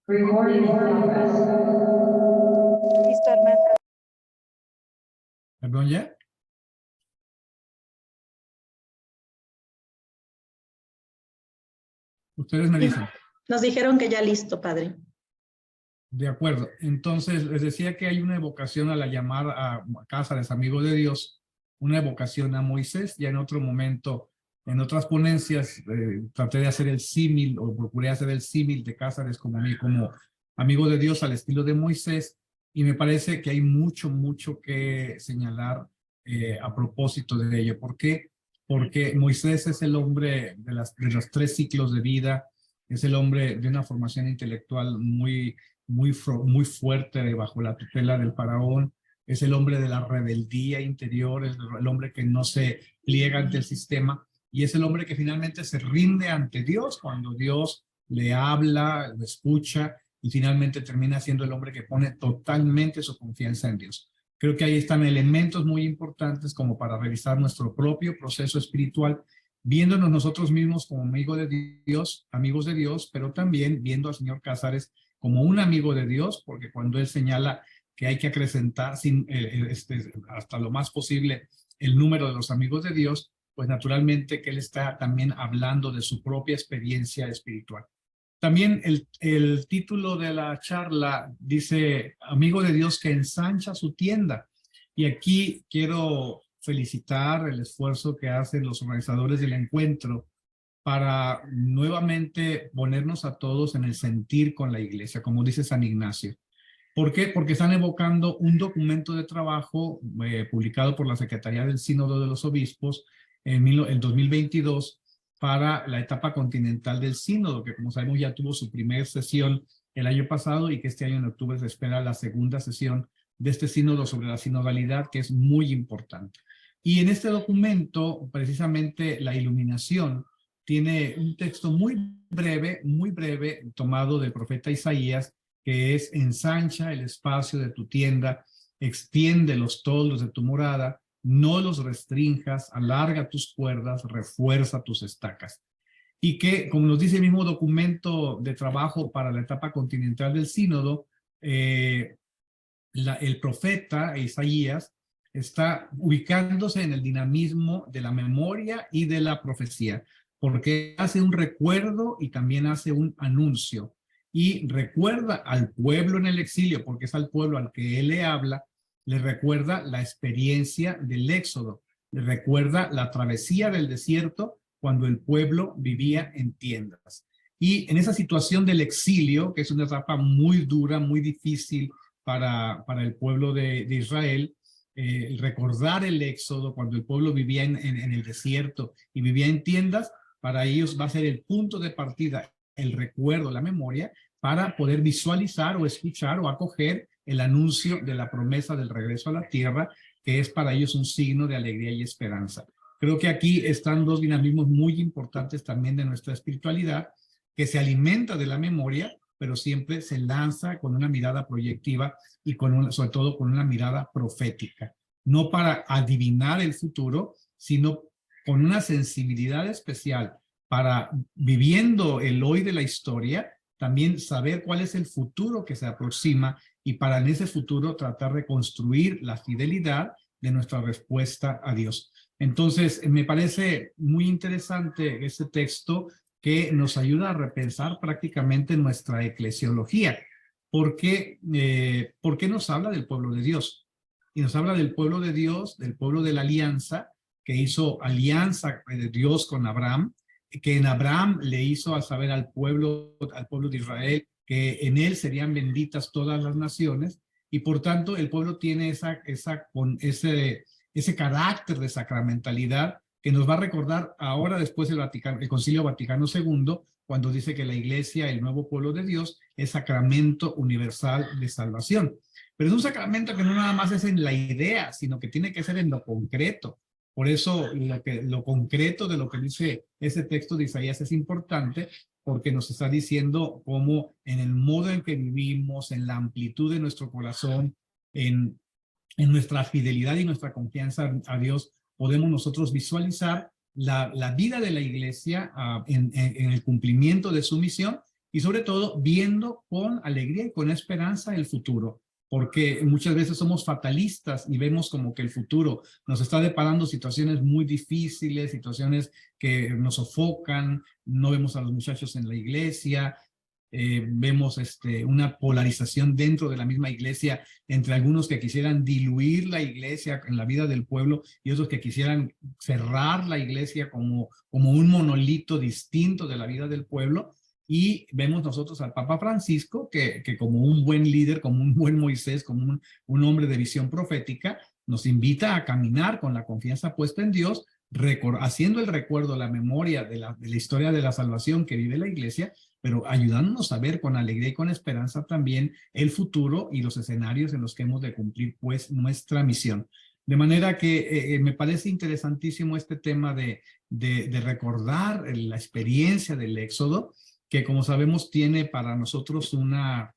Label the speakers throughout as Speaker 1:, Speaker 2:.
Speaker 1: Recording in progress.
Speaker 2: Listo, hermano.
Speaker 3: ¿Perdón ya? Ustedes me dicen.
Speaker 4: Nos dijeron que ya listo, padre.
Speaker 3: De acuerdo. Entonces, les decía que hay una evocación a la llamada a Cázares, amigo de Dios, una evocación a Moisés. Ya en otro momento, en otras ponencias, traté de hacer el símil, o procuré hacer el símil de Cázares como amigo de Dios al estilo de Moisés, y me parece que hay mucho que señalar a propósito de ello. ¿Por qué? Porque Moisés es el hombre de los 3 ciclos de vida, es el hombre de una formación intelectual muy fuerte bajo la tutela del faraón, es el hombre de la rebeldía interior, es el hombre que no se pliega ante el sistema, y es el hombre que finalmente se rinde ante Dios cuando Dios le habla, lo escucha, y finalmente termina siendo el hombre que pone totalmente su confianza en Dios. Creo que ahí están elementos muy importantes como para revisar nuestro propio proceso espiritual, viéndonos nosotros mismos como amigos de Dios, pero también viendo al señor Cázares como un amigo de Dios, porque cuando él señala que hay que acrecentar hasta lo más posible el número de los amigos de Dios, pues naturalmente que él está también hablando de su propia experiencia espiritual. También el título de la charla dice, amigo de Dios que ensancha su tienda. Y aquí quiero felicitar el esfuerzo que hacen los organizadores del encuentro para nuevamente ponernos a todos en el sentir con la iglesia, como dice San Ignacio. ¿Por qué? Porque están evocando un documento de trabajo publicado por la Secretaría del Sínodo de los Obispos en 2022 para la etapa continental del Sínodo, que como sabemos ya tuvo su primera sesión el año pasado y que este año en octubre se espera la segunda sesión de este Sínodo sobre la sinodalidad, que es muy importante. Y en este documento, precisamente la iluminación tiene un texto muy breve, tomado del profeta Isaías, que es: ensancha el espacio de tu tienda, extiende los toldos de tu morada, no los restrinjas, alarga tus cuerdas, refuerza tus estacas. Y que, como nos dice el mismo documento de trabajo para la etapa continental del sínodo, el profeta Isaías está ubicándose en el dinamismo de la memoria y de la profecía, porque hace un recuerdo y también hace un anuncio. Y recuerda al pueblo en el exilio, porque es al pueblo al que él le habla, le recuerda la experiencia del éxodo, le recuerda la travesía del desierto cuando el pueblo vivía en tiendas. Y en esa situación del exilio, que es una etapa muy dura, muy difícil para el pueblo de Israel, recordar el éxodo cuando el pueblo vivía en el desierto y vivía en tiendas, para ellos va a ser el punto de partida, el recuerdo, la memoria, para poder visualizar o escuchar o acoger el anuncio de la promesa del regreso a la tierra, que es para ellos un signo de alegría y esperanza. Creo que aquí están 2 dinamismos muy importantes también de nuestra espiritualidad, que se alimenta de la memoria, pero siempre se lanza con una mirada proyectiva y sobre todo con una mirada profética. No para adivinar el futuro, sino con una sensibilidad especial para, viviendo el hoy de la historia, también saber cuál es el futuro que se aproxima y para en ese futuro tratar de construir la fidelidad de nuestra respuesta a Dios. Entonces, me parece muy interesante este texto que nos ayuda a repensar prácticamente nuestra eclesiología. ¿Por qué nos habla del pueblo de Dios? Y nos habla del pueblo de Dios, del pueblo de la alianza, que hizo alianza de Dios con Abraham, que en Abraham le hizo saber al pueblo de Israel que en él serían benditas todas las naciones, y por tanto el pueblo tiene ese carácter de sacramentalidad que nos va a recordar ahora después el Concilio Vaticano II, cuando dice que la Iglesia, el nuevo pueblo de Dios, es sacramento universal de salvación. Pero es un sacramento que no nada más es en la idea, sino que tiene que ser en lo concreto. Por eso lo concreto de lo que dice ese texto de Isaías es importante, porque nos está diciendo cómo en el modo en que vivimos, en la amplitud de nuestro corazón, en nuestra fidelidad y nuestra confianza a Dios, podemos nosotros visualizar la vida de la iglesia en el cumplimiento de su misión, y sobre todo viendo con alegría y con esperanza el futuro, porque muchas veces somos fatalistas y vemos como que el futuro nos está deparando situaciones muy difíciles, situaciones que nos sofocan, no vemos a los muchachos en la iglesia, vemos una polarización dentro de la misma iglesia entre algunos que quisieran diluir la iglesia en la vida del pueblo y otros que quisieran cerrar la iglesia como un monolito distinto de la vida del pueblo. Y vemos nosotros al Papa Francisco que como un buen líder, como un buen Moisés, como un hombre de visión profética, nos invita a caminar con la confianza puesta en Dios, haciendo el recuerdo, la memoria de la historia de la salvación que vive la iglesia, pero ayudándonos a ver con alegría y con esperanza también el futuro y los escenarios en los que hemos de cumplir pues nuestra misión. De manera que me parece interesantísimo este tema de recordar la experiencia del Éxodo, que como sabemos tiene para nosotros una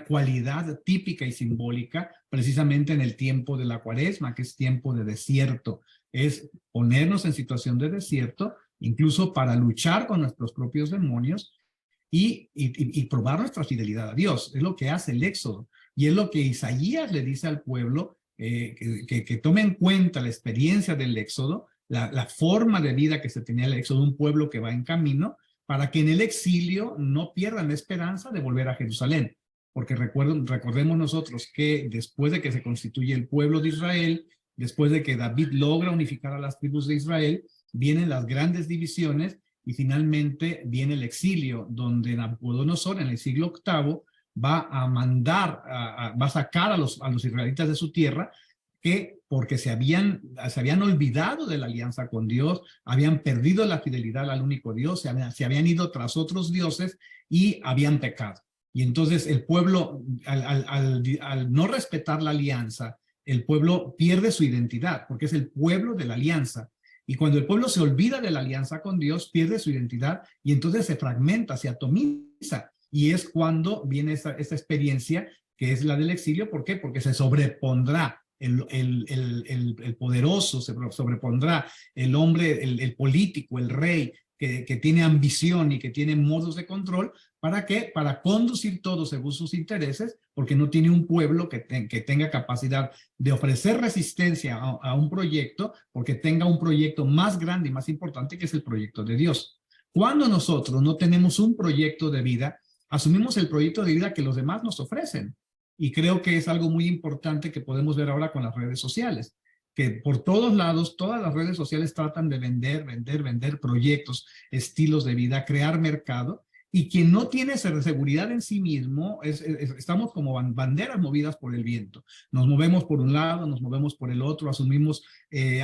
Speaker 3: cualidad típica y simbólica precisamente en el tiempo de la Cuaresma, que es tiempo de desierto. Es ponernos en situación de desierto, incluso para luchar con nuestros propios demonios y probar nuestra fidelidad a Dios. Es lo que hace el Éxodo. Y es lo que Isaías le dice al pueblo, que tome en cuenta la experiencia del Éxodo, la forma de vida que se tenía el Éxodo, un pueblo que va en camino, para que en el exilio no pierdan la esperanza de volver a Jerusalén. Porque recordemos nosotros que después de que se constituye el pueblo de Israel, después de que David logra unificar a las tribus de Israel, vienen las grandes divisiones y finalmente viene el exilio, donde Nabucodonosor en el siglo VIII va a mandar, va a sacar a los israelitas de su tierra, que porque se habían olvidado de la alianza con Dios, habían perdido la fidelidad al único Dios, se habían ido tras otros dioses y habían pecado. Y entonces el pueblo, al no respetar la alianza, el pueblo pierde su identidad, porque es el pueblo de la alianza. Y cuando el pueblo se olvida de la alianza con Dios, pierde su identidad y entonces se fragmenta, se atomiza. Y es cuando viene esta experiencia que es la del exilio. ¿Por qué? Porque se sobrepondrá el poderoso, se sobrepondrá el hombre, el político, el rey, que tiene ambición y que tiene modos de control. ¿Para qué? Para conducir todo según sus intereses, porque no tiene un pueblo que tenga capacidad de ofrecer resistencia a un proyecto, porque tenga un proyecto más grande y más importante, que es el proyecto de Dios. Cuando nosotros no tenemos un proyecto de vida, asumimos el proyecto de vida que los demás nos ofrecen. Y creo que es algo muy importante que podemos ver ahora con las redes sociales, que por todos lados, todas las redes sociales tratan de vender proyectos, estilos de vida, crear mercado, y quien no tiene seguridad en sí mismo, estamos como banderas movidas por el viento. Nos movemos por un lado, nos movemos por el otro, asumimos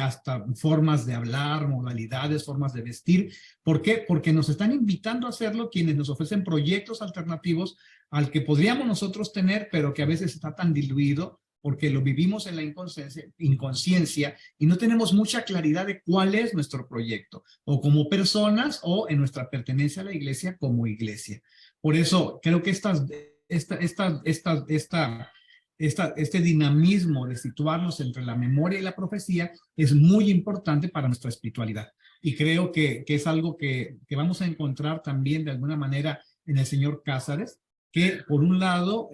Speaker 3: hasta formas de hablar, modalidades, formas de vestir. ¿Por qué? Porque nos están invitando a hacerlo quienes nos ofrecen proyectos alternativos al que podríamos nosotros tener, pero que a veces está tan diluido porque lo vivimos en la inconsciencia y no tenemos mucha claridad de cuál es nuestro proyecto, o como personas o en nuestra pertenencia a la iglesia como iglesia. Por eso creo que este dinamismo de situarnos entre la memoria y la profecía es muy importante para nuestra espiritualidad. Y creo que es algo que vamos a encontrar también de alguna manera en el señor Cázares, que por un lado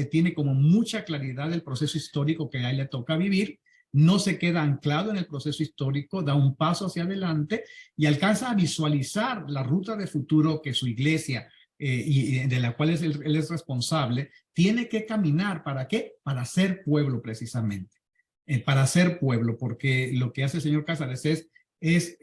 Speaker 3: tiene como mucha claridad del proceso histórico que a él le toca vivir, no se queda anclado en el proceso histórico, da un paso hacia adelante y alcanza a visualizar la ruta de futuro que su iglesia, y de la cual él es responsable, tiene que caminar. ¿Para qué? Para ser pueblo precisamente, para ser pueblo, porque lo que hace el señor Cázares es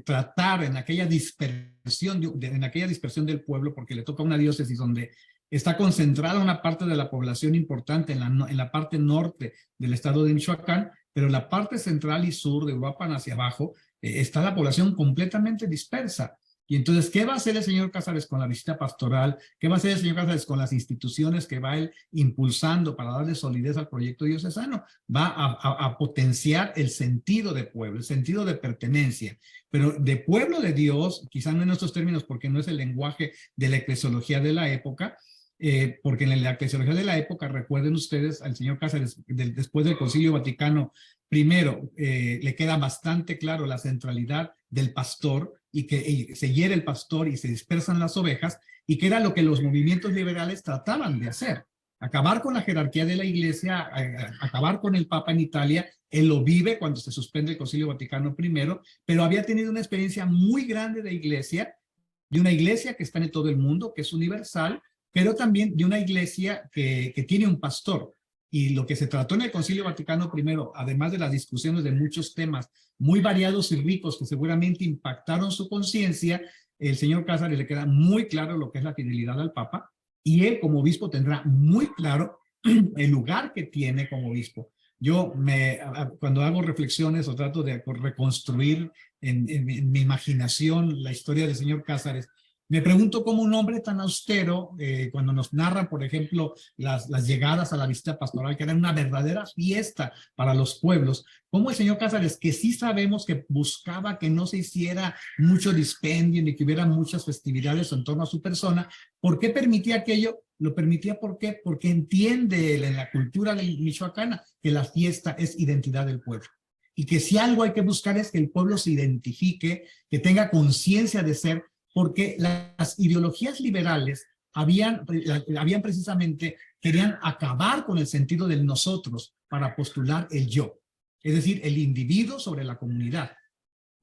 Speaker 3: tratar en aquella dispersión del pueblo, porque le toca una diócesis donde está concentrada una parte de la población importante en la parte norte del estado de Michoacán, pero en la parte central y sur de Uruapan hacia abajo está la población completamente dispersa. Y entonces, ¿qué va a hacer el señor Cázares con la visita pastoral? ¿Qué va a hacer el señor Cázares con las instituciones que va él impulsando para darle solidez al proyecto diocesano? Va a potenciar el sentido de pueblo, el sentido de pertenencia, pero de pueblo de Dios, quizá no en estos términos porque no es el lenguaje de la eclesiología de la época, porque en la eclesiología de la época, recuerden ustedes, al señor Cázares, después del Concilio Vaticano I, le queda bastante claro la centralidad del pastor, y que se hiere el pastor y se dispersan las ovejas, y que era lo que los movimientos liberales trataban de hacer. Acabar con la jerarquía de la iglesia, acabar con el Papa en Italia. Él lo vive cuando se suspende el Concilio Vaticano I, pero había tenido una experiencia muy grande de una iglesia que está en todo el mundo, que es universal, pero también de una iglesia que tiene un pastor. Y lo que se trató en el Concilio Vaticano I, además de las discusiones de muchos temas muy variados y ricos que seguramente impactaron su conciencia, el señor Cázares le queda muy claro lo que es la fidelidad al Papa, y él como obispo tendrá muy claro el lugar que tiene como obispo. Yo cuando hago reflexiones o trato de reconstruir en mi imaginación la historia del señor Cázares, me pregunto cómo un hombre tan austero, cuando nos narra, por ejemplo, las llegadas a la visita pastoral, que era una verdadera fiesta para los pueblos, cómo el señor Cázares, que sí sabemos que buscaba que no se hiciera mucho dispendio ni que hubiera muchas festividades en torno a su persona, ¿por qué permitía aquello? Lo permitía, ¿por qué? Porque entiende en la cultura michoacana que la fiesta es identidad del pueblo. Y que si algo hay que buscar es que el pueblo se identifique, que tenga conciencia de ser, porque las ideologías liberales habían precisamente, querían acabar con el sentido del nosotros para postular el yo, es decir, el individuo sobre la comunidad.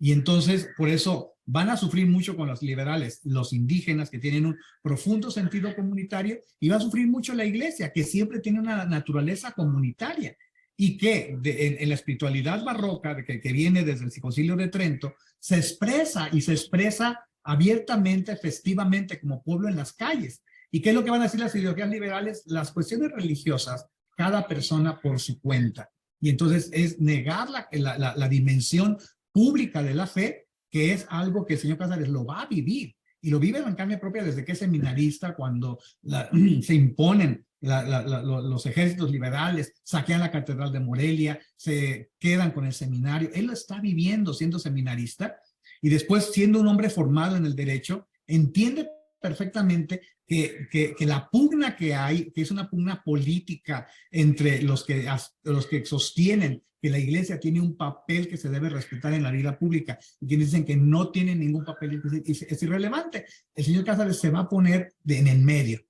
Speaker 3: Y entonces, por eso van a sufrir mucho con los liberales, los indígenas que tienen un profundo sentido comunitario, y va a sufrir mucho la iglesia, que siempre tiene una naturaleza comunitaria, y que en la espiritualidad barroca, que viene desde el Concilio de Trento, se expresa abiertamente, festivamente, como pueblo en las calles. ¿Y qué es lo que van a decir las ideologías liberales? Las cuestiones religiosas, cada persona por su cuenta. Y entonces es negar la dimensión pública de la fe, que es algo que el señor Cázares lo va a vivir. Y lo vive en carne propia desde que es seminarista, cuando se imponen los ejércitos liberales, saquean la Catedral de Morelia, se quedan con el seminario. Él lo está viviendo siendo seminarista. Y después, siendo un hombre formado en el derecho, entiende perfectamente que la pugna que hay, que es una pugna política entre los que sostienen que la iglesia tiene un papel que se debe respetar en la vida pública, y quienes dicen que no tiene ningún papel, es irrelevante. El señor Cázares se va a poner en el medio.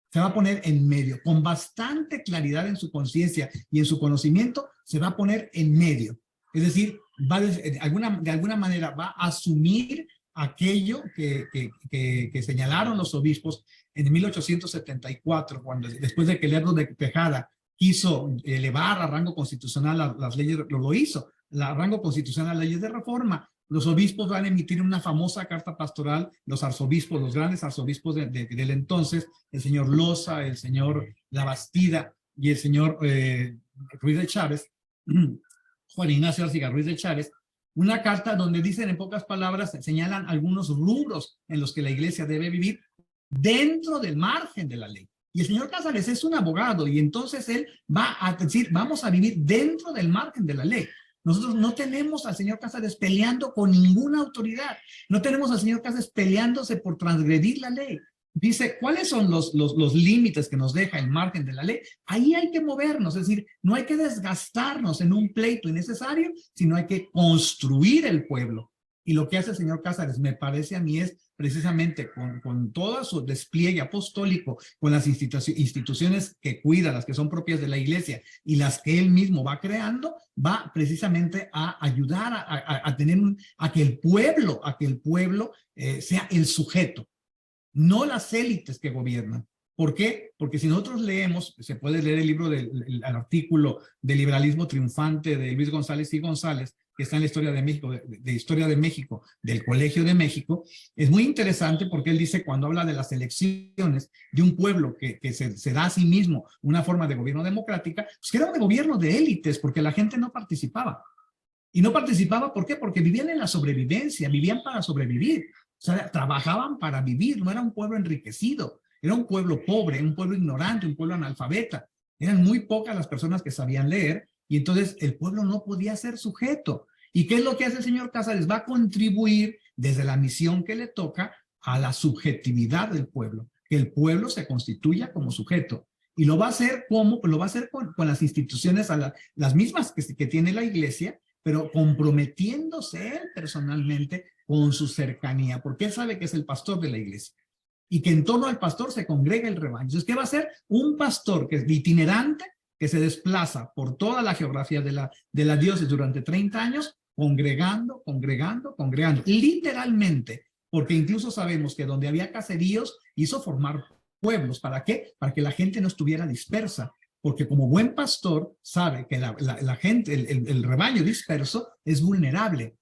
Speaker 3: Se va a poner en medio, con bastante claridad en su conciencia y en su conocimiento, se va a poner en medio. Es decir, de alguna manera va a asumir aquello que señalaron los obispos en 1874, cuando después de que Lerdo de Tejada quiso elevar a rango constitucional las leyes, lo hizo, a rango constitucional las leyes de reforma. Los obispos van a emitir una famosa carta pastoral, los arzobispos, los grandes arzobispos del entonces, el señor Loza, el señor Labastida y el señor Ruiz de Chávez, Juan Ignacio Arciga Ruiz de Chávez, una carta donde dicen en pocas palabras, señalan algunos rubros en los que la iglesia debe vivir dentro del margen de la ley. Y el señor Cázares es un abogado, y entonces él va a decir, vamos a vivir dentro del margen de la ley. Nosotros no tenemos al señor Cázares peleando con ninguna autoridad. No tenemos al señor Cázares peleándose por transgredir la ley. Dice, ¿cuáles son los límites que nos deja el margen de la ley? Ahí hay que movernos, es decir, no hay que desgastarnos en un pleito innecesario, sino hay que construir el pueblo. Y lo que hace el señor Cázares, me parece a mí, es precisamente con todo su despliegue apostólico, con las instituciones que cuida, las que son propias de la iglesia y las que él mismo va creando, va precisamente a ayudar a que el pueblo sea el sujeto, no las élites que gobiernan. ¿Por qué? Porque si nosotros leemos, se puede leer el libro el artículo del liberalismo triunfante de Luis González y González, que está en la Historia de México, de Historia de México, del Colegio de México. Es muy interesante porque él dice, cuando habla de las elecciones de un pueblo que se da a sí mismo una forma de gobierno democrática, pues que era un gobierno de élites, porque la gente no participaba. Y no participaba, ¿por qué? Porque vivían en la sobrevivencia, vivían para sobrevivir. O sea, trabajaban para vivir, no era un pueblo enriquecido, era un pueblo pobre, un pueblo ignorante, un pueblo analfabeta. Eran muy pocas las personas que sabían leer, y entonces el pueblo no podía ser sujeto. ¿Y qué es lo que hace el señor Cázares? Va a contribuir desde la misión que le toca a la subjetividad del pueblo, que el pueblo se constituya como sujeto. Y lo va a hacer ¿cómo? Pues lo va a hacer con las instituciones, las mismas que tiene la iglesia, pero comprometiéndose él personalmente con su cercanía, porque él sabe que es el pastor de la iglesia y que en torno al pastor se congrega el rebaño. Entonces, ¿qué va a hacer? Un pastor que es itinerante, que se desplaza por toda la geografía de la diócesis durante 30 años, congregando, literalmente, porque incluso sabemos que donde había caseríos hizo formar pueblos. ¿Para qué? Para que la gente no estuviera dispersa, porque como buen pastor sabe que la gente, el rebaño disperso es vulnerable.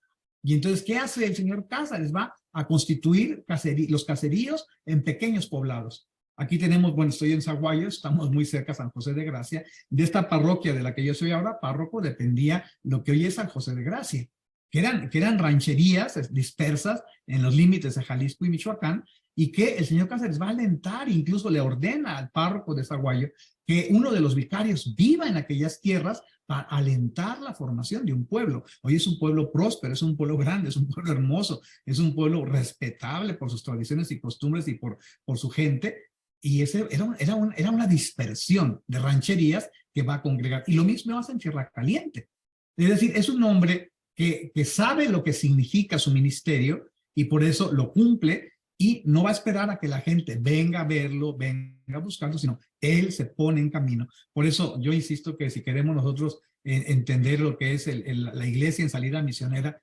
Speaker 3: Y entonces, ¿qué hace el señor Cázares? Va a constituir los caseríos en pequeños poblados. Aquí tenemos, bueno, estoy en Zaguayo, estamos muy cerca de San José de Gracia. De esta parroquia de la que yo soy ahora párroco dependía lo que hoy es San José de Gracia, que eran rancherías dispersas en los límites de Jalisco y Michoacán, y que el señor Cázares va a alentar, incluso le ordena al párroco de Zaguayo que uno de los vicarios viva en aquellas tierras para alentar la formación de un pueblo. Hoy es un pueblo próspero, es un pueblo grande, es un pueblo hermoso, es un pueblo respetable por sus tradiciones y costumbres y por su gente. Y ese era una dispersión de rancherías que va a congregar. Y lo mismo hace en Tierra Caliente. Es decir, es un hombre que sabe lo que significa su ministerio y por eso lo cumple, y no va a esperar a que la gente venga a verlo, venga a buscarlo, sino él se pone en camino. Por eso yo insisto que si queremos nosotros entender lo que es la iglesia en salida misionera,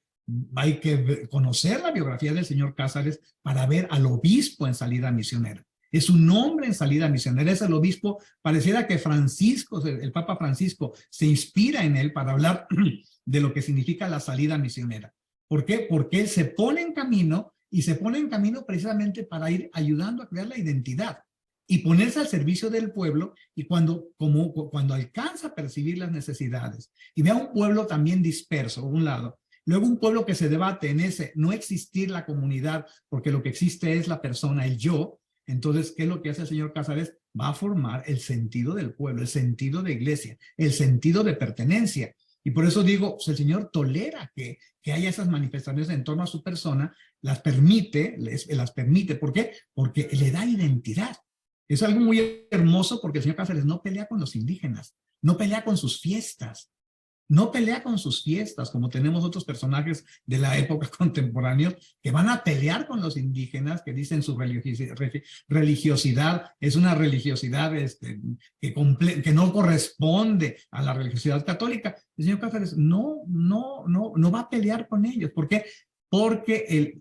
Speaker 3: hay que conocer la biografía del señor Cázares para ver al obispo en salida misionera. Es un hombre en salida misionera, es el obispo. Pareciera que Francisco, el Papa Francisco, se inspira en él para hablar de lo que significa la salida misionera. ¿Por qué? Porque él se pone en camino, y se pone en camino precisamente para ir ayudando a crear la identidad y ponerse al servicio del pueblo, y cuando alcanza a percibir las necesidades y ve a un pueblo también disperso, por un lado, luego un pueblo que se debate en ese no existir la comunidad, porque lo que existe es la persona, el yo. Entonces, ¿qué es lo que hace el señor Cázares? Va a formar el sentido del pueblo, el sentido de iglesia, el sentido de pertenencia. Y por eso digo, pues el Señor tolera que haya esas manifestaciones en torno a su persona, las permite. ¿Por qué? Porque le da identidad. Es algo muy hermoso, porque el señor Cázares no pelea con los indígenas, no pelea con sus fiestas, como tenemos otros personajes de la época contemporánea que van a pelear con los indígenas, que dicen su religiosidad es una religiosidad que no corresponde a la religiosidad católica. El señor Cázares no va a pelear con ellos. ¿Por qué? Porque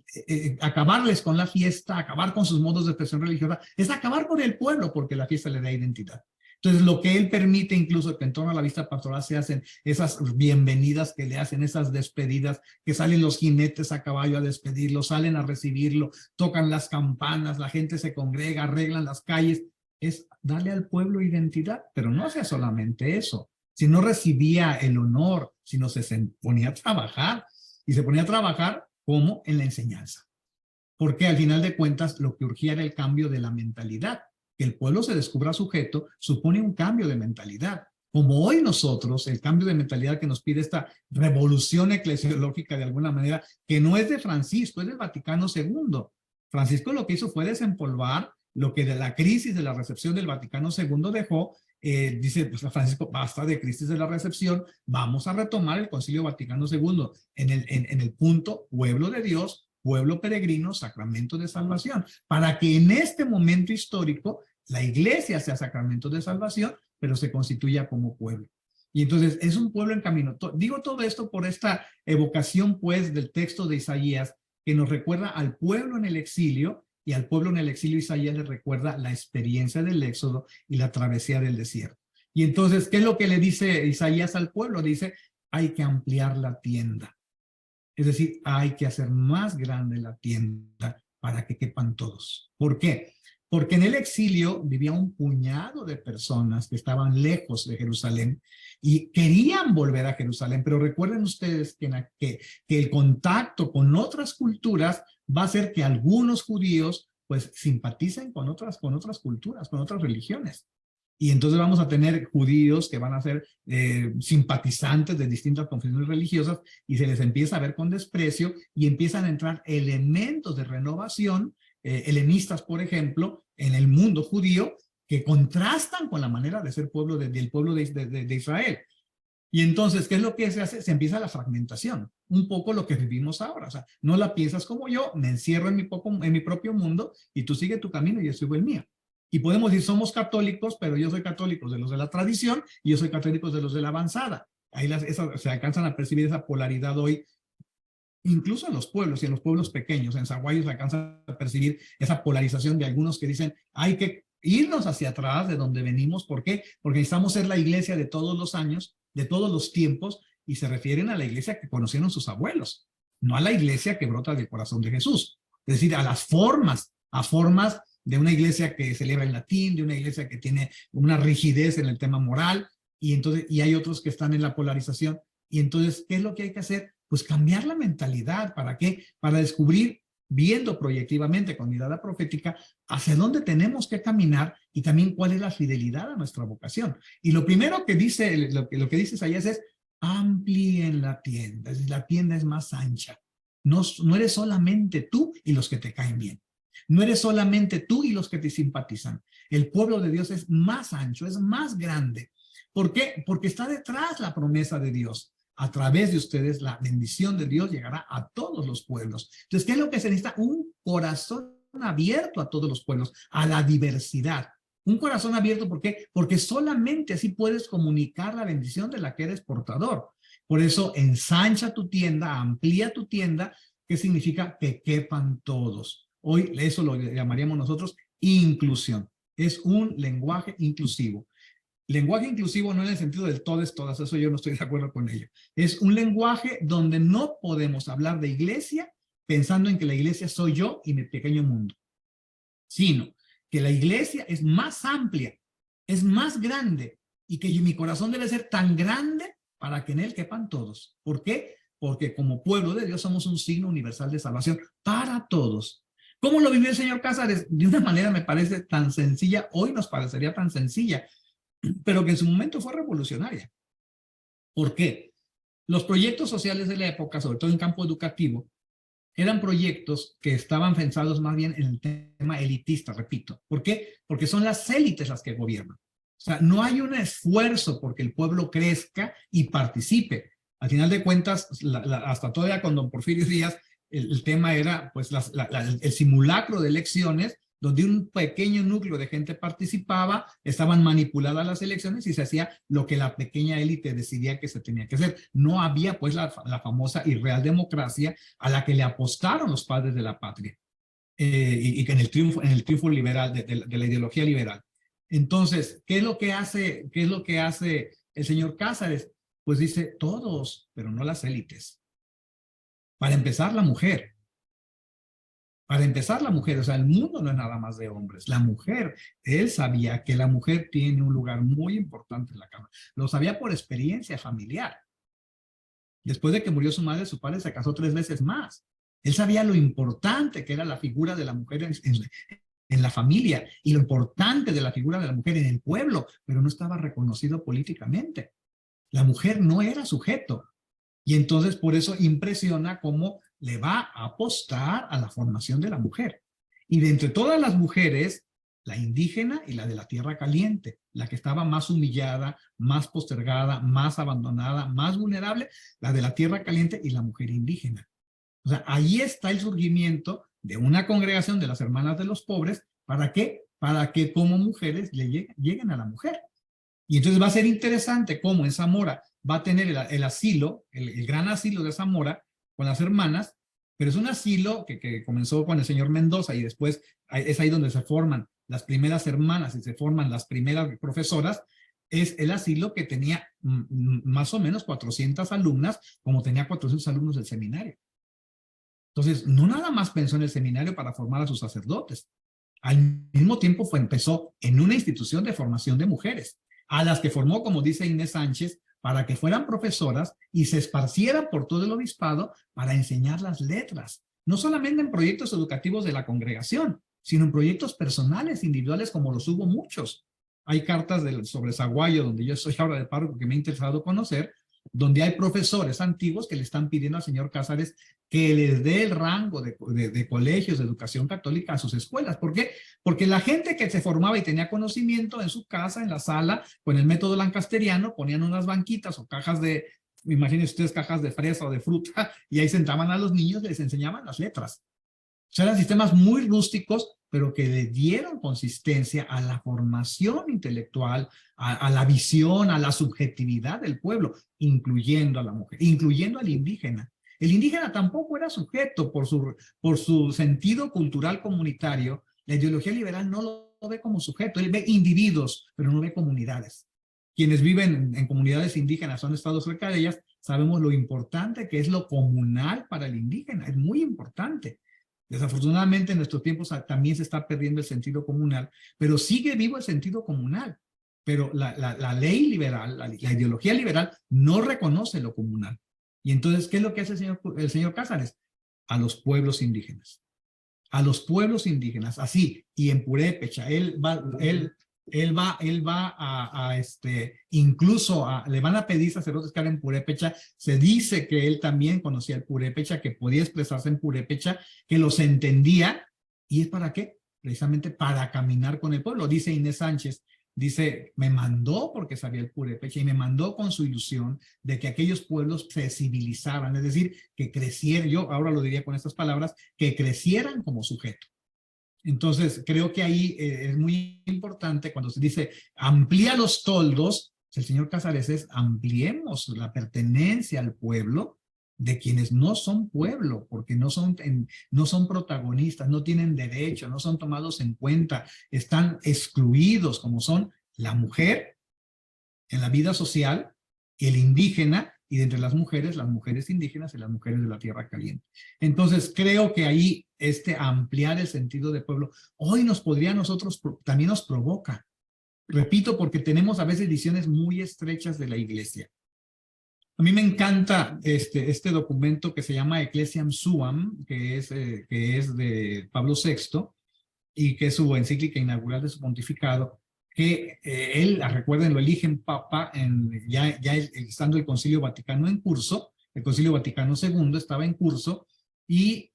Speaker 3: acabarles con la fiesta, acabar con sus modos de expresión religiosa, es acabar con el pueblo, porque la fiesta le da identidad. Entonces, lo que él permite incluso que en torno a la vista pastoral se hacen esas bienvenidas que le hacen, esas despedidas, que salen los jinetes a caballo a despedirlo, salen a recibirlo, tocan las campanas, la gente se congrega, arreglan las calles, es darle al pueblo identidad. Pero no hacía solamente eso, si no recibía el honor, sino se ponía a trabajar, y se ponía a trabajar como en la enseñanza. Porque al final de cuentas lo que urgía era el cambio de la mentalidad. Que el pueblo se descubra sujeto supone un cambio de mentalidad. Como hoy nosotros, el cambio de mentalidad que nos pide esta revolución eclesiológica de alguna manera, que no es de Francisco, es del Vaticano II. Francisco lo que hizo fue desempolvar lo que de la crisis de la recepción del Vaticano II dejó. Dice pues, Francisco, basta de crisis de la recepción, vamos a retomar el Concilio Vaticano II en el punto pueblo de Dios, pueblo peregrino, sacramento de salvación, para que en este momento histórico la iglesia sea sacramento de salvación, pero se constituya como pueblo. Y entonces es un pueblo en camino. Digo todo esto por esta evocación pues del texto de Isaías, que nos recuerda al pueblo en el exilio, y al pueblo en el exilio Isaías le recuerda la experiencia del éxodo y la travesía del desierto. Y entonces, ¿qué es lo que le dice Isaías al pueblo? Dice, hay que ampliar la tienda. Es decir, hay que hacer más grande la tienda para que quepan todos. ¿Por qué? Porque en el exilio vivía un puñado de personas que estaban lejos de Jerusalén y querían volver a Jerusalén, pero recuerden ustedes que el contacto con otras culturas va a hacer que algunos judíos pues simpaticen con otras culturas, con otras religiones. Y entonces vamos a tener judíos que van a ser simpatizantes de distintas confesiones religiosas, y se les empieza a ver con desprecio, y empiezan a entrar elementos de renovación, helenistas, por ejemplo, en el mundo judío, que contrastan con la manera de ser pueblo del pueblo de Israel. Y entonces, ¿qué es lo que se hace? Se empieza la fragmentación, un poco lo que vivimos ahora. O sea, no la piensas como yo, me encierro en mi propio mundo y tú sigue tu camino y yo sigo el mío. Y podemos decir, somos católicos, pero yo soy católico de los de la tradición y yo soy católico de los de la avanzada. Ahí se alcanzan a percibir esa polaridad hoy, incluso en los pueblos y en los pueblos pequeños. En Zaguayo se alcanza a percibir esa polarización de algunos que dicen, hay que irnos hacia atrás de donde venimos. ¿Por qué? Porque necesitamos ser la iglesia de todos los años, de todos los tiempos, y se refieren a la iglesia que conocieron sus abuelos, no a la iglesia que brota del corazón de Jesús. Es decir, a las formas, a formas de una iglesia que celebra en latín, de una iglesia que tiene una rigidez en el tema moral, y entonces, y hay otros que están en la polarización. Y entonces, ¿qué es lo que hay que hacer? Pues cambiar la mentalidad. ¿Para qué? Para descubrir, viendo proyectivamente con mirada profética, hacia dónde tenemos que caminar y también cuál es la fidelidad a nuestra vocación. Y lo primero que dice, lo que dice Isaías es, amplíen la tienda. Es decir, la tienda es más ancha. No eres solamente tú y los que te caen bien. No eres solamente tú y los que te simpatizan. El pueblo de Dios es más ancho, es más grande. ¿Por qué? Porque está detrás la promesa de Dios. A través de ustedes, la bendición de Dios llegará a todos los pueblos. Entonces, ¿qué es lo que se necesita? Un corazón abierto a todos los pueblos, a la diversidad. Un corazón abierto, ¿por qué? Porque solamente así puedes comunicar la bendición de la que eres portador. Por eso, ensancha tu tienda, amplía tu tienda, que significa que quepan todos. Hoy eso lo llamaríamos nosotros inclusión. Es un lenguaje inclusivo. Lenguaje inclusivo no en el sentido del todes, todas, eso yo no estoy de acuerdo con ello. Es un lenguaje donde no podemos hablar de iglesia pensando en que la iglesia soy yo y mi pequeño mundo, sino que la iglesia es más amplia, es más grande y que mi corazón debe ser tan grande para que en él quepan todos. ¿Por qué? Porque como pueblo de Dios somos un signo universal de salvación para todos. ¿Cómo lo vivió el señor Cázares? De una manera me parece tan sencilla, hoy nos parecería tan sencilla, pero que en su momento fue revolucionaria. ¿Por qué? Los proyectos sociales de la época, sobre todo en campo educativo, eran proyectos que estaban pensados más bien en el tema elitista, repito. ¿Por qué? Porque son las élites las que gobiernan. O sea, no hay un esfuerzo porque el pueblo crezca y participe. Al final de cuentas, hasta todavía con don Porfirio Díaz, el tema era pues el simulacro de elecciones, donde un pequeño núcleo de gente participaba, estaban manipuladas las elecciones y se hacía lo que la pequeña élite decidía que se tenía que hacer. No había pues la famosa y real democracia a la que le apostaron los padres de la patria y que en el triunfo liberal, de la ideología liberal. Entonces, ¿qué es lo que hace el señor Cázares? Pues dice todos, pero no las élites. Para empezar, la mujer. Para empezar, la mujer, o sea, el mundo no es nada más de hombres. La mujer, él sabía que la mujer tiene un lugar muy importante en la cama. Lo sabía por experiencia familiar. Después de que murió su madre, su padre se casó 3 veces más. Él sabía lo importante que era la figura de la mujer en la familia y lo importante de la figura de la mujer en el pueblo, pero no estaba reconocido políticamente. La mujer no era sujeto. Y entonces por eso impresiona cómo le va a apostar a la formación de la mujer. Y de entre todas las mujeres, la indígena y la de la tierra caliente, la que estaba más humillada, más postergada, más abandonada, más vulnerable, la de la tierra caliente y la mujer indígena. O sea, ahí está el surgimiento de una congregación de las hermanas de los pobres. ¿Para qué? Para que como mujeres lleguen a la mujer. Y entonces va a ser interesante cómo en Zamora va a tener el asilo, el gran asilo de Zamora con las hermanas, pero es un asilo que comenzó con el señor Mendoza y después es ahí donde se forman las primeras hermanas y se forman las primeras profesoras. Es el asilo que tenía más o menos 400 alumnas, como tenía 400 alumnos del seminario. Entonces, no nada más pensó en el seminario para formar a sus sacerdotes. Al mismo tiempo empezó en una institución de formación de mujeres, a las que formó, como dice Inés Sánchez, para que fueran profesoras y se esparcieran por todo el obispado para enseñar las letras, no solamente en proyectos educativos de la congregación, sino en proyectos personales, individuales, como los hubo muchos. Hay cartas sobre Zaguayo, donde yo soy ahora de párroco, que me ha interesado conocer, donde hay profesores antiguos que le están pidiendo al señor Cázares que les dé el rango de colegios de educación católica a sus escuelas. ¿Por qué? Porque la gente que se formaba y tenía conocimiento en su casa, en la sala, con el método lancasteriano, ponían unas banquitas o cajas de, imagínense ustedes, cajas de fresa o de fruta, y ahí sentaban a los niños y les enseñaban las letras. O sea, eran sistemas muy rústicos, pero que le dieron consistencia a la formación intelectual, a la visión, a la subjetividad del pueblo, incluyendo a la mujer, incluyendo al indígena. El indígena tampoco era sujeto por su sentido cultural comunitario. La ideología liberal no lo ve como sujeto, él ve individuos, pero no ve comunidades. Quienes viven en comunidades indígenas, han estado cerca de ellas, sabemos lo importante que es lo comunal para el indígena, es muy importante. Desafortunadamente en nuestros tiempos también se está perdiendo el sentido comunal, pero sigue vivo el sentido comunal. Pero la ley liberal, la ideología liberal no reconoce lo comunal. Y entonces, ¿qué es lo que hace el señor Cázares? A los pueblos indígenas. A los pueblos indígenas, así, y en purépecha, él va incluso le van a pedir sacerdotes que hablen purépecha. Se dice que él también conocía el purépecha, que podía expresarse en purépecha, que los entendía. ¿Y es para qué? Precisamente para caminar con el pueblo. Dice Inés Sánchez, dice, me mandó porque sabía el purépecha y me mandó con su ilusión de que aquellos pueblos se civilizaran, es decir, que crecieran, yo ahora lo diría con estas palabras, que crecieran como sujeto. Entonces, creo que ahí es muy importante cuando se dice amplía los toldos, el señor Cázares es ampliemos la pertenencia al pueblo de quienes no son pueblo, porque no son protagonistas, no tienen derecho, no son tomados en cuenta, están excluidos, como son la mujer en la vida social, el indígena, y de entre las mujeres indígenas y las mujeres de la tierra caliente. Entonces, creo que ahí ampliar el sentido de pueblo, hoy nos podría a nosotros, también nos provoca. Repito, porque tenemos a veces visiones muy estrechas de la iglesia. A mí me encanta este documento que se llama Ecclesiam Suam, que es de Pablo VI, y que es su encíclica inaugural de su pontificado, que él, recuerden, lo eligen papa ya estando el Concilio Vaticano en curso. El Concilio Vaticano II estaba en curso, y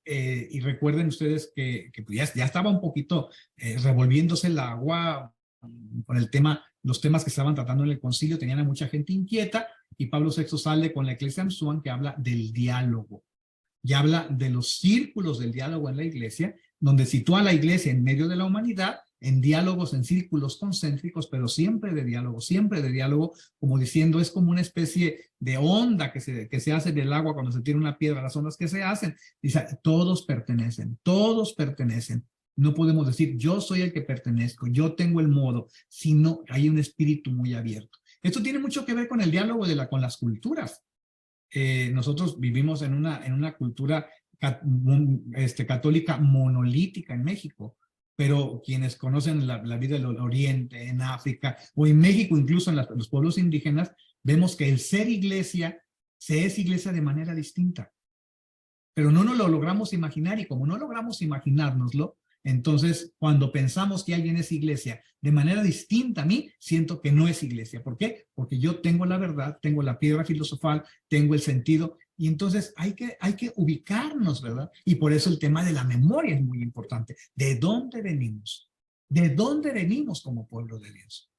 Speaker 3: recuerden ustedes que pues ya estaba un poquito revolviéndose el agua con los temas que estaban tratando en el concilio, tenían a mucha gente inquieta, y Pablo VI sale con la Ecclesiam Suam, que habla del diálogo, y habla de los círculos del diálogo en la iglesia, donde sitúa a la iglesia en medio de la humanidad, en diálogos, en círculos concéntricos, pero siempre de diálogo, como diciendo, es como una especie de onda que se hace del agua cuando se tira una piedra, las ondas que se hacen. Dice, todos pertenecen. No podemos decir, yo soy el que pertenezco, yo tengo el modo, sino hay un espíritu muy abierto. Esto tiene mucho que ver con el diálogo con las culturas. Nosotros vivimos en una cultura católica monolítica en México, pero quienes conocen la vida del Oriente, en África, o en México, incluso en los pueblos indígenas, vemos que el ser iglesia se es iglesia de manera distinta. Pero no nos lo logramos imaginar, y como no logramos imaginárnoslo, entonces cuando pensamos que alguien es iglesia de manera distinta a mí, siento que no es iglesia. ¿Por qué? Porque yo tengo la verdad, tengo la piedra filosofal, tengo el sentido, y entonces hay que ubicarnos, ¿verdad? Y por eso el tema de la memoria es muy importante. ¿De dónde venimos? ¿De dónde venimos como pueblo de Dios?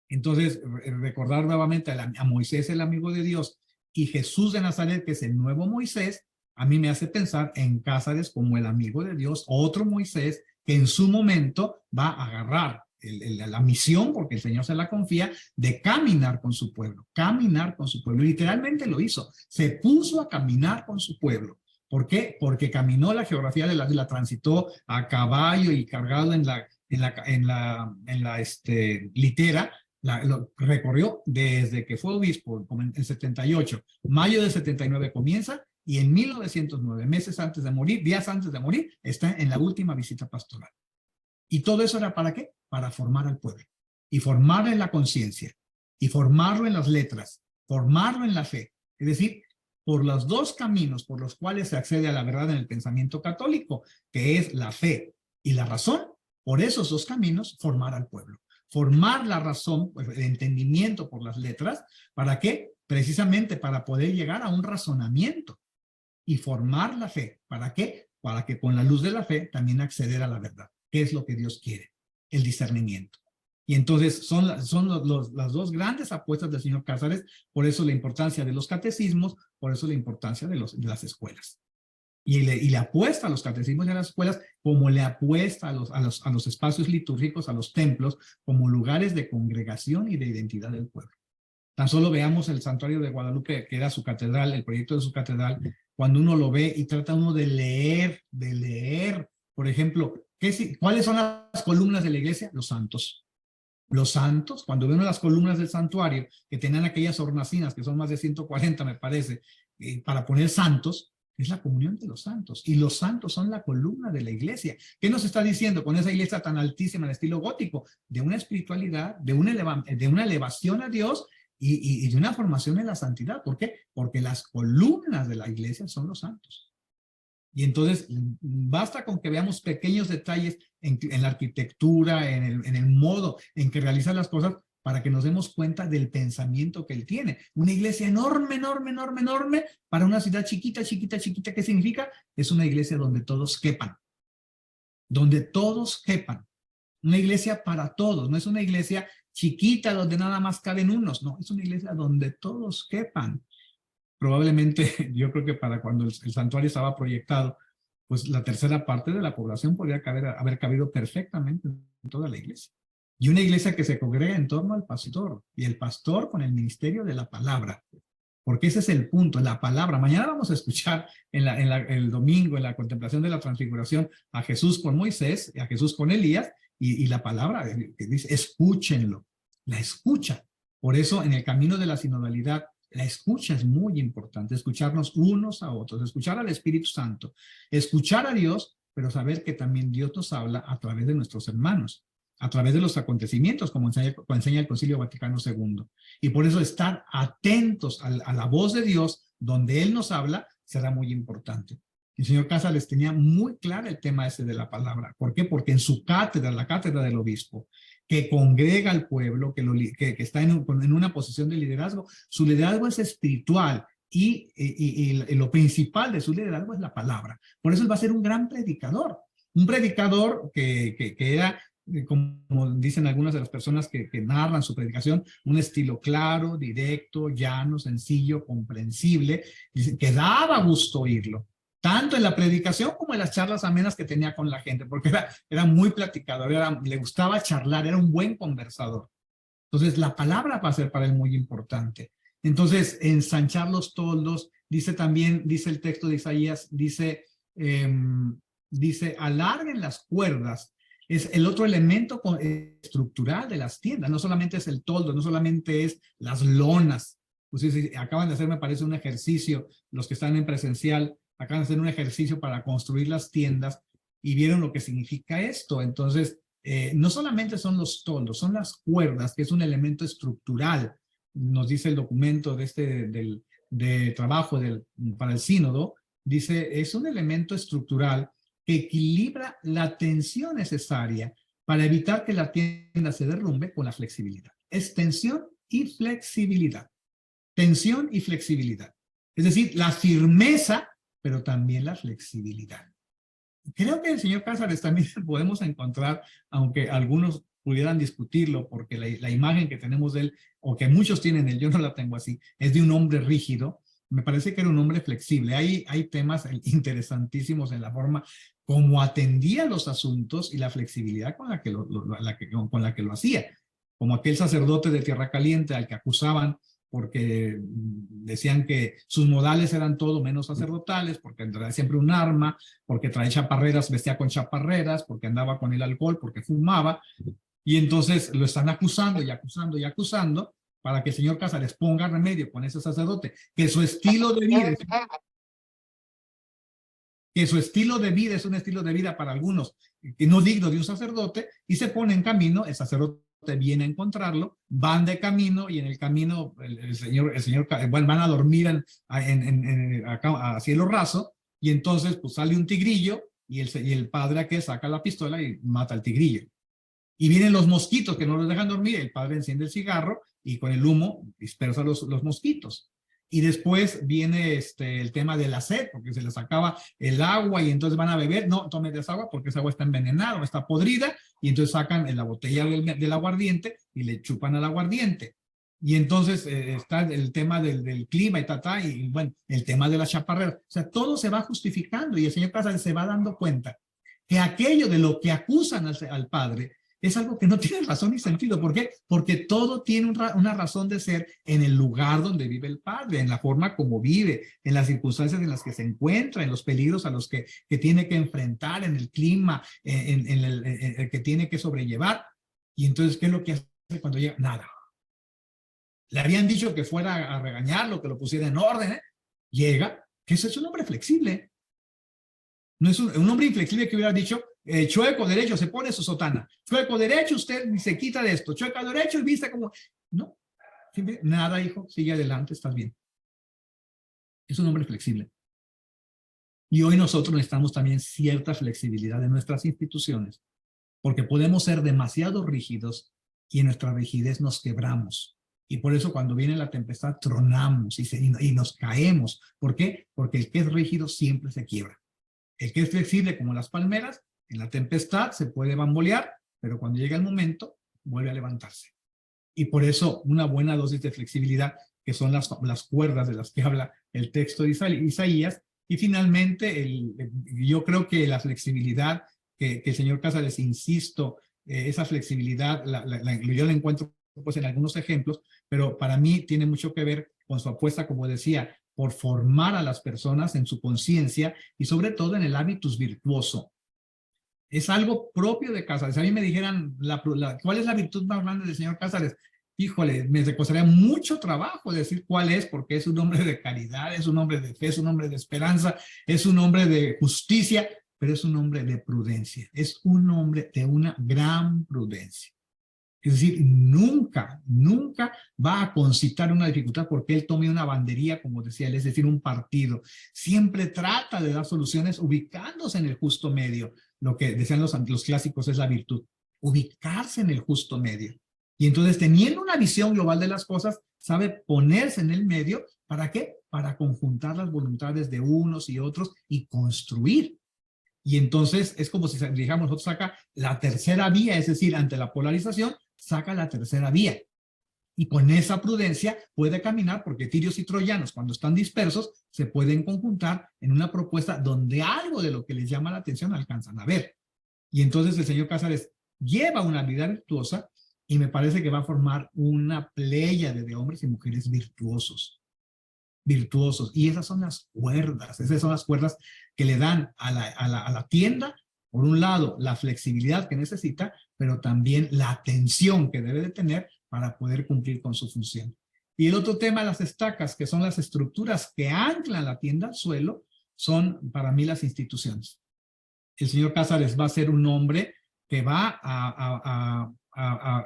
Speaker 3: Entonces, recordar nuevamente a Moisés, el amigo de Dios, y Jesús de Nazaret, que es el nuevo Moisés, a mí me hace pensar en Cázares como el amigo de Dios, otro Moisés que en su momento va a agarrar la misión, porque el Señor se la confía, de caminar con su pueblo, literalmente lo hizo, se puso a caminar con su pueblo. ¿Por qué? Porque caminó la geografía de la transitó a caballo y cargado en la litera, lo recorrió desde que fue obispo, como en 78, mayo del 79 comienza, y en 1909, días antes de morir, está en la última visita pastoral. ¿Y todo eso era para qué? Para formar al pueblo, y formarlo en la conciencia, y formarlo en las letras, formarlo en la fe. Es decir, por los dos caminos por los cuales se accede a la verdad en el pensamiento católico, que es la fe y la razón, por esos dos caminos formar al pueblo. Formar la razón, el entendimiento por las letras, ¿para qué?
Speaker 1: precisamente para poder llegar a un razonamiento y formar la fe. ¿Para qué? Para que con la luz de la fe también acceder a la verdad. ¿Qué es lo que Dios quiere? El discernimiento. Y entonces son las dos grandes apuestas del señor Cázares, por eso la importancia de los catecismos, por eso la importancia de las escuelas. Y le apuesta a los catecismos y a las escuelas como le apuesta a los espacios litúrgicos, a los templos, como lugares de congregación y de identidad del pueblo. Tan solo veamos el santuario de Guadalupe, que era su catedral, el proyecto de su catedral, cuando uno lo ve y trata uno de leer, por ejemplo, ¿cuáles son las columnas de la iglesia? Los santos. Los santos, cuando ven las columnas del santuario, que tenían aquellas hornacinas, que son más de 140, me parece, para poner santos, es la comunión de los santos. Y los santos son la columna de la iglesia. ¿Qué nos está diciendo con esa iglesia tan altísima en estilo gótico? De una espiritualidad, de una elevación a Dios y de una formación en la santidad. ¿Por qué? Porque las columnas de la iglesia son los santos. Y entonces basta con que veamos pequeños detalles en la arquitectura, en el modo en que realiza las cosas, para que nos demos cuenta del pensamiento que él tiene. Una iglesia enorme, enorme, enorme, enorme, para una ciudad chiquita, chiquita, chiquita. ¿Qué significa? Es una iglesia donde todos quepan. Donde todos quepan. Una iglesia para todos, no es una iglesia chiquita donde nada más caben unos, no, es una iglesia donde todos quepan. Probablemente, yo creo que para cuando el santuario estaba proyectado, pues la tercera parte de la población podría haber cabido perfectamente en toda la iglesia. Y una iglesia que se congrega en torno al pastor, y el pastor con el ministerio de la palabra. Porque ese es el punto, la palabra. Mañana vamos a escuchar el domingo, en la contemplación de la transfiguración, a Jesús con Moisés, a Jesús con Elías, y la palabra que dice, escúchenlo, la escucha. Por eso en el camino de la sinodalidad, la escucha es muy importante, escucharnos unos a otros, escuchar al Espíritu Santo, escuchar a Dios, pero saber que también Dios nos habla a través de nuestros hermanos, a través de los acontecimientos, como enseña el Concilio Vaticano II. Y por eso estar atentos a la voz de Dios, donde Él nos habla, será muy importante. El señor Cázares tenía muy claro el tema ese de la palabra. ¿Por qué? Porque en su cátedra, la cátedra del obispo, que congrega al pueblo, que está en una posición de liderazgo, su liderazgo es espiritual y lo principal de su liderazgo es la palabra. Por eso él va a ser un gran predicador. Un predicador que era, como dicen algunas de las personas que narran su predicación, un estilo claro, directo, llano, sencillo, comprensible, que daba gusto oírlo. Tanto en la predicación como en las charlas amenas que tenía con la gente, porque era muy platicador, le gustaba charlar, era un buen conversador. Entonces, la palabra va a ser para él muy importante. Entonces, ensanchar los toldos, dice el texto de Isaías, dice, alarguen las cuerdas. Es el otro elemento estructural de las tiendas. No solamente es el toldo, no solamente es las lonas. Pues, acaban de hacer, me parece, un ejercicio, los que están en presencial, acaban de hacer un ejercicio para construir las tiendas y vieron lo que significa esto. Entonces, no solamente son los toldos, son las cuerdas, que es un elemento estructural. Nos dice el documento de trabajo para el sínodo, dice, es un elemento estructural que equilibra la tensión necesaria para evitar que la tienda se derrumbe con la flexibilidad. Es tensión y flexibilidad. Tensión y flexibilidad. Es decir, la firmeza, pero también la flexibilidad. Creo que el señor Cázares también podemos encontrar, aunque algunos pudieran discutirlo, porque la imagen que tenemos de él, o que muchos tienen de él, yo no la tengo así, es de un hombre rígido. Me parece que era un hombre flexible. Hay temas interesantísimos en la forma como atendía los asuntos y la flexibilidad con la que lo hacía. Como aquel sacerdote de Tierra Caliente al que acusaban porque decían que sus modales eran todo menos sacerdotales, porque traía siempre un arma, porque traía chaparreras, vestía con chaparreras, porque andaba con el alcohol, porque fumaba, y entonces lo están acusando y acusando y acusando para que el señor Cázares ponga remedio con ese sacerdote, que su estilo de vida es un estilo de vida para algunos que no digno de un sacerdote, y se pone en camino. El sacerdote viene a encontrarlo, van de camino, y en el camino el señor van a dormir a cielo raso, y entonces pues sale un tigrillo, y el padre que saca la pistola y mata al tigrillo.
Speaker 3: Y vienen los mosquitos que no los dejan dormir, el padre enciende el cigarro y con el humo dispersa los mosquitos. Y después viene el tema de la sed, porque se les acaba el agua y entonces van a beber. No, tomen esa agua porque esa agua está envenenada, está podrida, y entonces sacan la botella del aguardiente y le chupan al aguardiente. Y entonces está el tema del clima y bueno, el tema de la chaparrera. O sea, todo se va justificando y el señor Cázares se va dando cuenta que aquello de lo que acusan al padre es algo que no tiene razón ni sentido. ¿Por qué? Porque todo tiene una razón de ser en el lugar donde vive el padre, en la forma como vive, en las circunstancias en las que se encuentra, en los peligros a los que tiene que enfrentar, en el clima, en el que tiene que sobrellevar. Y entonces, ¿qué es lo que hace cuando llega? Nada. Le habían dicho que fuera a regañarlo, que lo pusiera en orden, ¿eh? Llega, que eso es un hombre flexible. No es un hombre inflexible que hubiera dicho, chueco derecho, se pone su sotana. Chueco derecho, usted se quita de esto. Chueco derecho y vista como... No, nada, hijo, sigue adelante, estás bien. Es un hombre flexible. Y hoy nosotros necesitamos también cierta flexibilidad en nuestras instituciones, porque podemos ser demasiado rígidos y en nuestra rigidez nos quebramos. Y por eso cuando viene la tempestad tronamos y nos caemos. ¿Por qué? Porque el que es rígido siempre se quiebra. El que es flexible como las palmeras, en la tempestad se puede bambolear, pero cuando llega el momento, vuelve a levantarse. Y por eso una buena dosis de flexibilidad, que son las cuerdas de las que habla el texto de Isaías. Y finalmente, yo creo que la flexibilidad que el señor Cázares, insisto, esa flexibilidad, yo la encuentro pues en algunos ejemplos, pero para mí tiene mucho que ver con su apuesta, como decía, por formar a las personas en su conciencia y sobre todo en el hábitus virtuoso. Es algo propio de Cázares. A mí me dijeran, ¿cuál es la virtud más grande del señor Cázares? Híjole, me costaría mucho trabajo decir cuál es, porque es un hombre de caridad, es un hombre de fe, es un hombre de esperanza, es un hombre de justicia, pero es un hombre de prudencia. Es un hombre de una gran prudencia. Es decir, nunca va a concitar una dificultad porque él tome una bandería, como decía él, es decir, un partido. Siempre trata de dar soluciones ubicándose en el justo medio. Lo que decían los clásicos es la virtud, ubicarse en el justo medio. Y entonces, teniendo una visión global de las cosas, sabe ponerse en el medio. ¿Para qué? Para conjuntar las voluntades de unos y otros y construir. Y entonces es como si, digamos, nosotros saca la tercera vía, es decir, ante la polarización, saca la tercera vía. Y con esa prudencia puede caminar, porque tirios y troyanos, cuando están dispersos, se pueden conjuntar en una propuesta donde algo de lo que les llama la atención alcanzan a ver. Y entonces el señor Cázares lleva una vida virtuosa y me parece que va a formar una pléyade de hombres y mujeres virtuosos. Y esas son las cuerdas que le dan a la tienda, por un lado, la flexibilidad que necesita, pero también la atención que debe de tener para poder cumplir con su función. Y el otro tema, las estacas, que son las estructuras que anclan la tienda al suelo, son para mí las instituciones. El señor Cázares va a ser un hombre que va a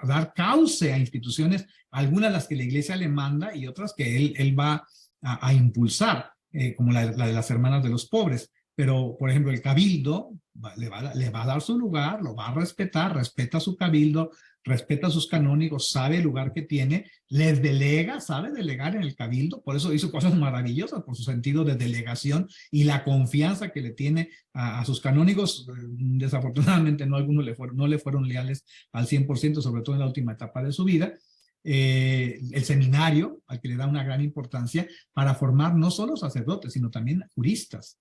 Speaker 3: dar cauce a instituciones, algunas las que la iglesia le manda y otras que él va a impulsar, como la de las hermanas de los pobres. Pero, por ejemplo, el cabildo le va a dar su lugar, lo va a respetar, respeta su cabildo, respeta a sus canónigos, sabe el lugar que tiene, les delega, sabe delegar en el cabildo, por eso hizo cosas maravillosas, por su sentido de delegación y la confianza que le tiene a sus canónigos. Desafortunadamente algunos no le fueron leales al 100%, sobre todo en la última etapa de su vida. El seminario, al que le da una gran importancia, para formar no solo sacerdotes, sino también juristas.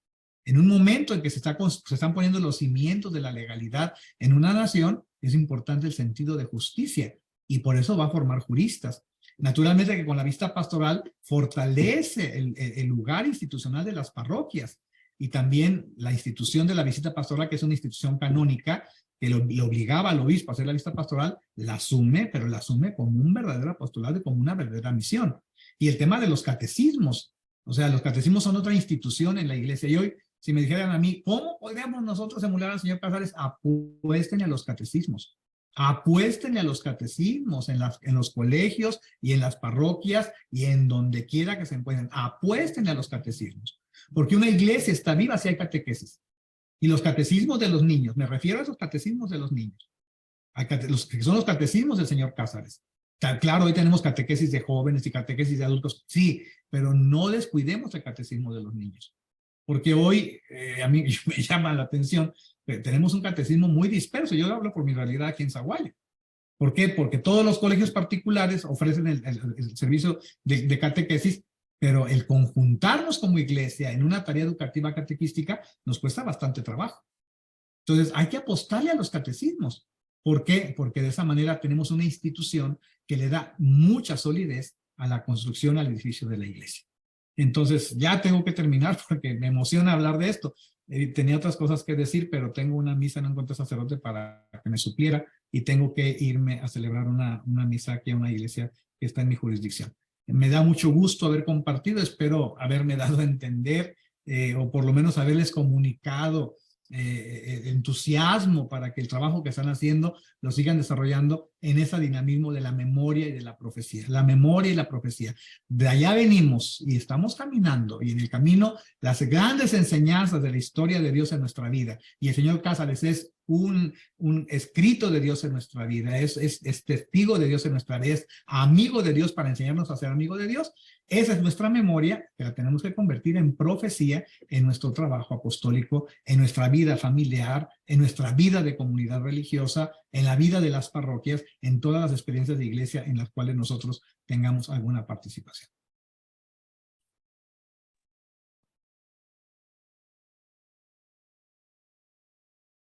Speaker 3: En un momento en que se están poniendo los cimientos de la legalidad en una nación, es importante el sentido de justicia, y por eso va a formar juristas. Naturalmente que con la visita pastoral fortalece el lugar institucional de las parroquias, y también la institución de la visita pastoral, que es una institución canónica, que le obligaba al obispo a hacer la visita pastoral, la asume, pero la asume como un verdadero apostolado y como una verdadera misión. Y el tema de los catecismos, o sea, los catecismos son otra institución en la iglesia, y hoy, si me dijeran a mí, ¿cómo podríamos nosotros emular al señor Cázares? Apuéstenle a los catecismos. Apuéstenle a los catecismos en los colegios y en las parroquias y en donde quiera que se encuentren. Apuéstenle a los catecismos. Porque una iglesia está viva si hay catequesis. Y los catecismos de los niños, me refiero a esos catecismos de los niños.
Speaker 1: los que son los catecismos del señor Cázares. Claro, hoy tenemos catequesis de jóvenes y catequesis de adultos, sí, pero no descuidemos el catecismo de los niños. Porque hoy, a mí me llama la atención, tenemos un catecismo muy disperso. Yo hablo por mi realidad aquí en Zaguayo. ¿Por qué? Porque todos los colegios particulares ofrecen el servicio de catequesis, pero el conjuntarnos como iglesia en una tarea educativa catequística nos cuesta bastante trabajo. Entonces, hay que apostarle a los catecismos. ¿Por qué? Porque de esa manera tenemos una institución que le da mucha solidez a la construcción, al edificio de la iglesia. Entonces, ya tengo que terminar porque me emociona hablar de esto. Tenía otras cosas que decir, pero tengo una misa en encuentro sacerdote para que me supliera y tengo que irme a celebrar una misa aquí a una iglesia que está en mi jurisdicción. Me da mucho gusto haber compartido, espero haberme dado a entender o por lo menos haberles comunicado entusiasmo para que el trabajo que están haciendo lo sigan desarrollando en ese dinamismo de la memoria y de la profecía. La memoria y la profecía. De allá venimos y estamos caminando, y en el camino las grandes enseñanzas de la historia de Dios en nuestra vida. Y el señor Cázares es un escrito de Dios en nuestra vida, es testigo de Dios en nuestra vida, es amigo de Dios para enseñarnos a ser amigo de Dios. Esa es nuestra memoria, que la tenemos que convertir en profecía en nuestro trabajo apostólico, en nuestra vida familiar, en nuestra vida de comunidad religiosa, en la vida de las parroquias, en todas las experiencias de iglesia en las cuales nosotros tengamos alguna participación.